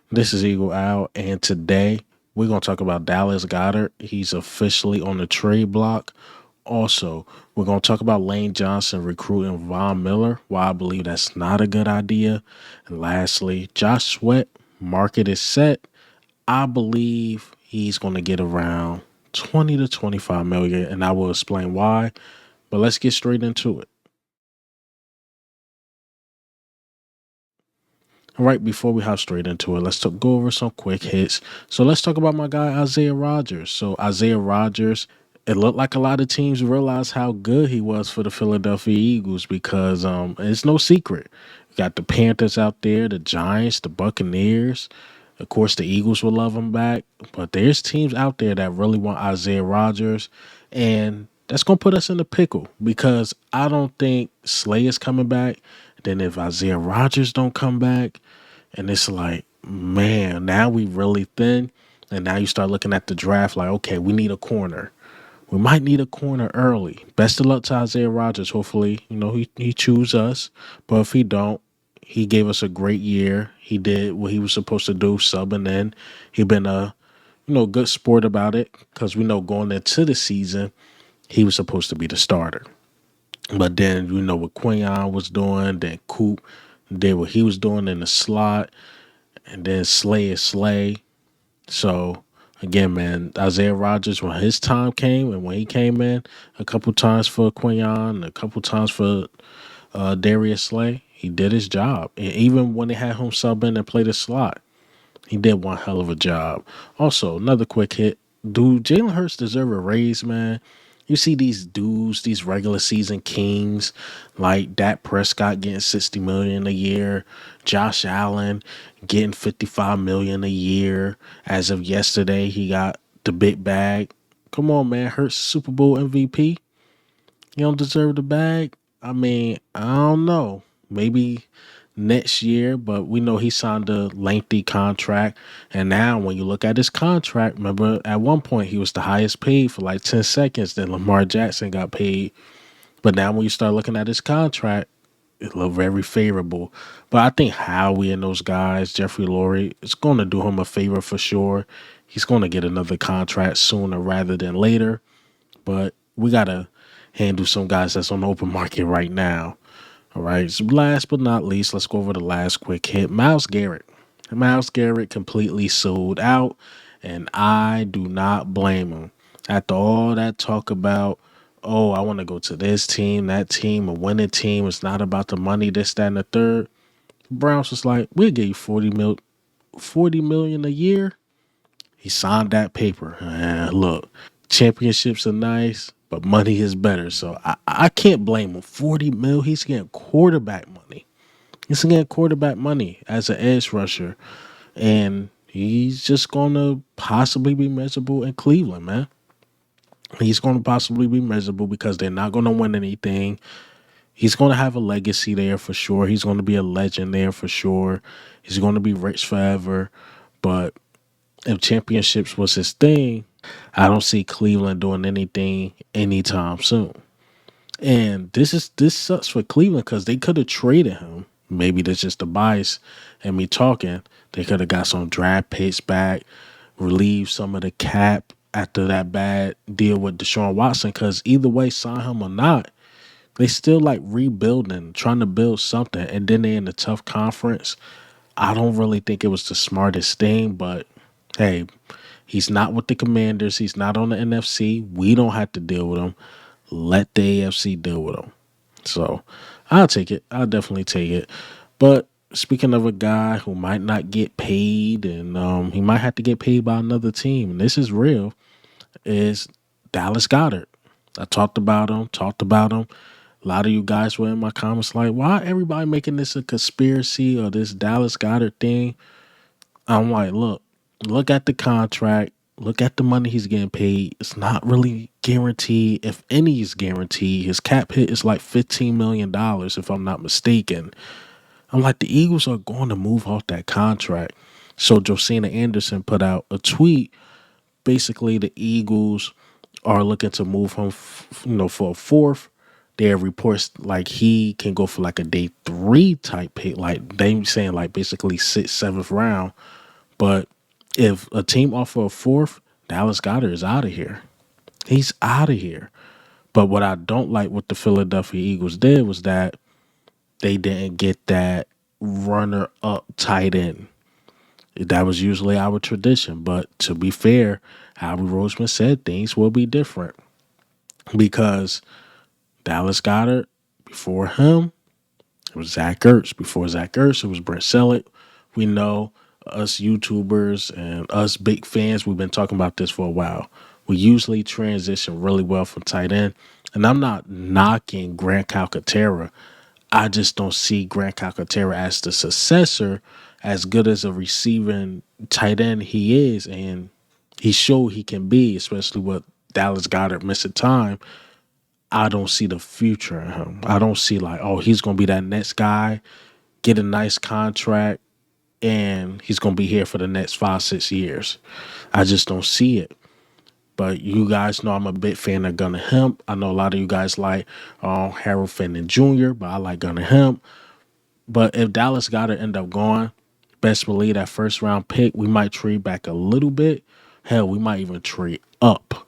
This is Eagle Out, and today we're going to talk about Dallas Goddard. He's officially on the trade block. Also, we're going to talk about Lane Johnson recruiting Von Miller, why I believe that's not a good idea. And lastly, Josh Sweat, market is set. I believe he's going to get around 20 to 25 million, and I will explain why. But let's get straight into it. Right before we hop straight into it, go over some quick hits. So let's talk about my guy Isaiah Rodgers. So Isaiah Rodgers, it looked like a lot of teams realized how good he was for the Philadelphia Eagles because it's no secret. You got the Panthers out there, the Giants, the Buccaneers. Of course, the Eagles will love him back, but there's teams out there that really want Isaiah Rodgers, and that's gonna put us in a pickle because I don't think Slay is coming back. Then if Isaiah Rodgers don't come back, and it's like, man, now we really thin. And now you start looking at the draft like, okay, we need a corner. We might need a corner early. Best of luck to Isaiah Rodgers. Hopefully, he choose us. But if he don't, he gave us a great year. He did what he was supposed to do, subbing in. He been a good sport about it because we know going into the season, he was supposed to be the starter. But then what Quinion was doing, then Coop did what he was doing in the slot, and then Slay is Slay. So again, man, Isaiah Rodgers, when his time came and when he came in a couple times for Quinion, a couple times for Darius Slay, he did his job. And even when they had him sub in and play the slot, he did one hell of a job. Also, another quick hit. Do Jalen Hurts deserve a raise, man? You see these dudes, these regular season kings, like Dak Prescott getting 60 million a year, Josh Allen getting 55 million a year. As of yesterday, he got the big bag. Come on, man. Hurts Super Bowl MVP. You don't deserve the bag. I mean, I don't know. Maybe next year, but we know he signed a lengthy contract. And now, when you look at his contract, remember at one point he was the highest paid for like 10 seconds. Then Lamar Jackson got paid. But now, when you start looking at his contract, it look very favorable. But I think Howie and those guys, Jeffrey Lurie, it's going to do him a favor for sure. He's going to get another contract sooner rather than later. But we got to handle some guys that's on the open market right now. All right. So last but not least, let's go over the last quick hit. Myles Garrett. Myles Garrett completely sold out, and I do not blame him. After all that talk about, oh, I want to go to this team, that team, a winning team. It's not about the money, this, that, and the third. Browns was like, we'll give you 40 million a year. He signed that paper. And look, championships are nice, but money is better. So I can't blame him. 40 mil, he's getting quarterback money. He's getting quarterback money as an edge rusher. And he's just going to possibly be miserable in Cleveland, man. He's going to possibly be miserable because they're not going to win anything. He's going to have a legacy there for sure. He's going to be a legend there for sure. He's going to be rich forever. But if championships was his thing, I don't see Cleveland doing anything anytime soon. And this sucks for Cleveland because they could have traded him. Maybe that's just the bias and me talking. They could have got some draft picks back, relieved some of the cap after that bad deal with Deshaun Watson. Because either way, sign him or not, they still like rebuilding, trying to build something. And then they in a tough conference. I don't really think it was the smartest thing, but hey, he's not with the Commanders. He's not on the NFC. We don't have to deal with him. Let the AFC deal with him. So I'll take it. I'll definitely take it. But speaking of a guy who might not get paid and he might have to get paid by another team, and this is real, is Dallas Goddard. I talked about him. A lot of you guys were in my comments like, why everybody making this a conspiracy or this Dallas Goddard thing? I'm like, look at the contract. Look at the money he's getting paid. It's not really guaranteed. If any is guaranteed, his cap hit is like $15 million, if I'm not mistaken. I'm like, the Eagles are going to move off that contract. So Josina Anderson put out a tweet. Basically, the Eagles are looking to move him, for a fourth. There are reports like he can go for like a day 3 type pick. Like they saying like basically 6th, 7th round. But if a team offer a fourth, Dallas Goedert is out of here. He's out of here. But what I don't like what the Philadelphia Eagles did was that they didn't get that runner up tight end. That was usually our tradition. But to be fair, Howie Roseman said things will be different because Dallas Goedert, before him, it was Zach Ertz. Before Zach Ertz, it was Brent Selleck. We know us YouTubers and us big fans, we've been talking about this for a while. We usually transition really well from tight end. And I'm not knocking Grant Calcaterra. I just don't see Grant Calcaterra as the successor, as good as a receiving tight end he is. And he showed he can be, especially with Dallas Goddard missing time. I don't see the future in him. I don't see like, oh, he's gonna be that next guy, get a nice contract, and he's gonna be here for the next 5, 6 years. I just don't see it. But you guys know I'm a big fan of Gunnar Hemp. I know a lot of you guys like Harold Fenton Jr., but I like Gunnar Hemp. But if Dallas got to end up going, best believe that first round pick, we might trade back a little bit. Hell, we might even trade up.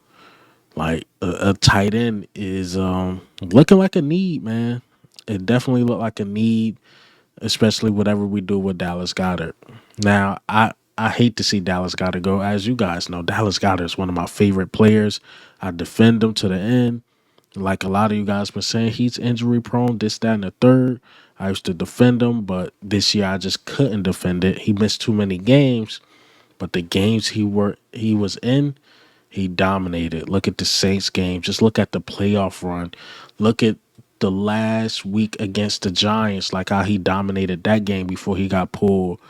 Like a tight end is looking like a need, man. It definitely looked like a need, especially whatever we do with Dallas Goddard. Now, I hate to see Dallas Goddard go. As you guys know, Dallas Goddard is one of my favorite players. I defend him to the end. Like a lot of you guys been saying, he's injury prone, this, that, and the third. I used to defend him, but this year I just couldn't defend it. He missed too many games, but the games he was in, he dominated. Look at the Saints game. Just look at the playoff run. Look at the last week against the Giants, like how he dominated that game before he got pulled.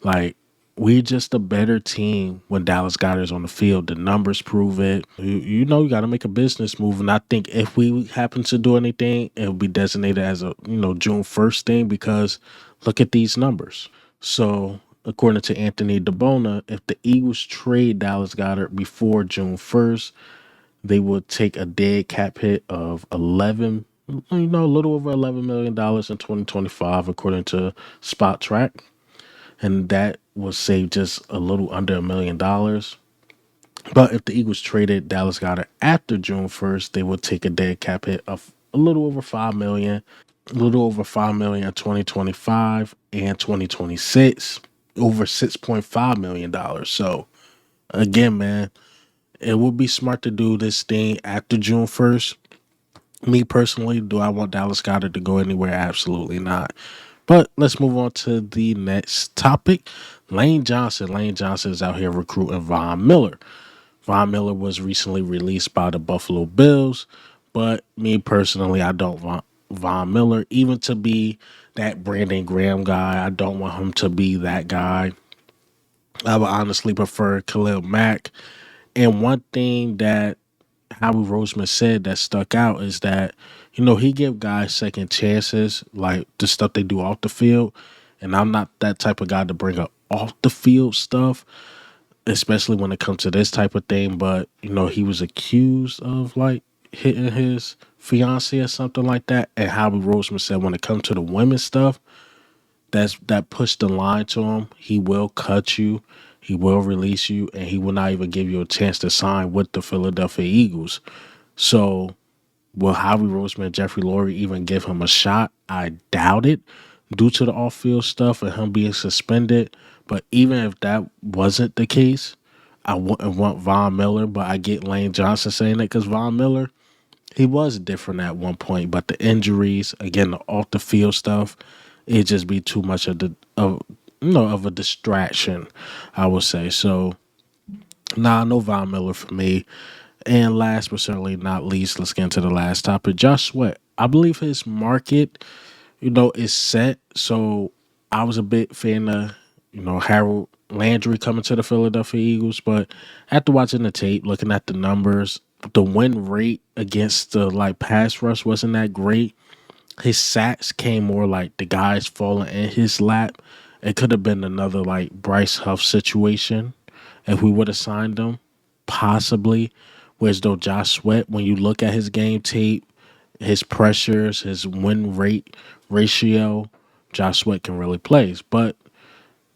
Like, we're just a better team when Dallas Goedert's on the field. The numbers prove it. You know, you got to make a business move. And I think if we happen to do anything, it will be designated as a, June 1st thing because look at these numbers. So, according to Anthony DeBona, if the Eagles trade Dallas Goedert before June 1st, they would take a dead cap hit of 11, a little over $11 million in 2025, according to Spot Track, and that will save just a little under $1 million. But if the Eagles traded Dallas Goedert after June 1st, they would take a dead cap hit of a little over $5 million, a little over $5 million in 2025 and 2026, over $6.5 million. So again, man, it would be smart to do this thing after June 1st. Me personally, do I want Dallas Goedert to go anywhere? Absolutely not. But let's move on to the next topic. Lane Johnson. Lane Johnson is out here recruiting Von Miller. Von Miller was recently released by the Buffalo Bills, but me personally, I don't want Von Miller even to be that Brandon Graham guy. I don't want him to be that guy. I would honestly prefer Khalil Mack. And one thing that Howie Roseman said that stuck out is that, he give guys second chances, like the stuff they do off the field. And I'm not that type of guy to bring up off the field stuff, especially when it comes to this type of thing. But, he was accused of like hitting his fiance or something like that. And Howie Roseman said when it comes to the women's stuff, that pushed the line to him. He will cut you, he will release you, and he will not even give you a chance to sign with the Philadelphia Eagles. So will Howie Roseman and Jeffrey Lurie even give him a shot? I doubt it, due to the off-field stuff and him being suspended. But even if that wasn't the case, I wouldn't want Von Miller. But I get Lane Johnson saying it because Von Miller, he was different at one point, but the injuries, again, the off the field stuff, it just be too much of a distraction, I would say. So, no Von Miller for me. And last but certainly not least, let's get into the last topic. Josh Sweat. I believe his market, is set. So I was a big fan of, Harold Landry coming to the Philadelphia Eagles. But after watching the tape, looking at the numbers, the win rate against the pass rush wasn't that great. His sacks came more like the guys falling in his lap. It could have been another Bryce Huff situation if we would have signed him, possibly. Whereas though Josh Sweat, when you look at his game tape, his pressures, his win rate ratio, Josh Sweat can really play. But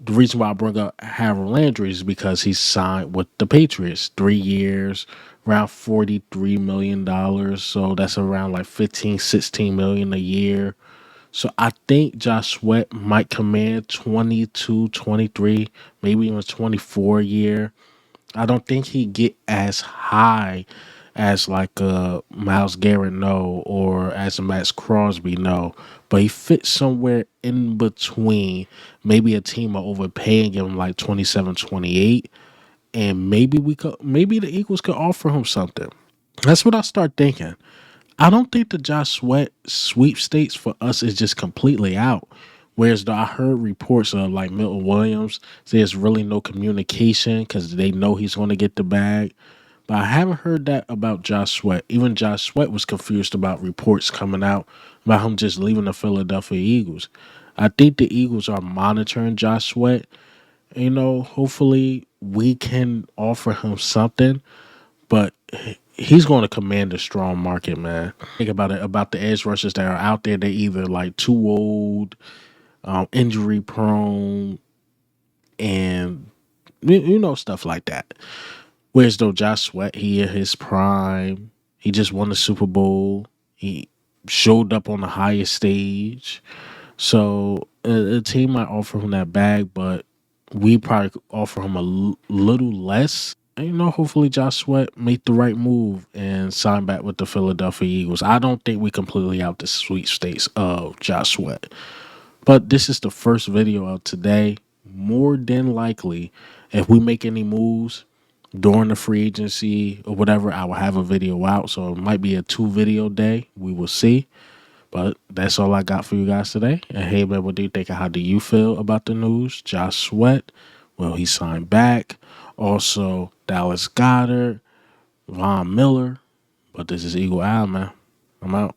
The reason why I bring up Harold Landry is because he signed with the Patriots 3 years, around $43 million. So that's around like 15, 16 million a year. So I think Josh Sweat might command 22, 23, maybe even 24 a year. I don't think he get as high as like Myles Garrett no or as a Max Crosby no, but he fits somewhere in between. Maybe a team are overpaying him like 27, 28, and maybe the Eagles could offer him something. That's what I start thinking. I don't think the Josh Sweat sweepstakes for us is just completely out. Whereas though I heard reports of like Milton Williams, there's really no communication because they know he's going to get the bag. But I haven't heard that about Josh Sweat. Even Josh Sweat was confused about reports coming out about him just leaving the Philadelphia Eagles. I think the Eagles are monitoring Josh Sweat. Hopefully we can offer him something, but he's going to command a strong market, man. Think about it about the edge rushers that are out there. They either like too old, injury prone, and stuff like that. Whereas though Josh Sweat, he in his prime, he just won the Super Bowl. He showed up on the highest stage. So a team might offer him that bag, but we probably could offer him a little less. And, hopefully Josh Sweat make the right move and sign back with the Philadelphia Eagles. I don't think we completely out the sweepstakes of Josh Sweat. But this is the first video of today. More than likely, if we make any moves during the free agency or whatever, I will have a video out. So it might be a 2 video day. We will see. But that's all I got for you guys today. And hey, man, what do you think? How do you feel about the news? Josh Sweat, well, he signed back. Also, Dallas Goedert, Von Miller. But this is Eagle Eye, man. I'm out.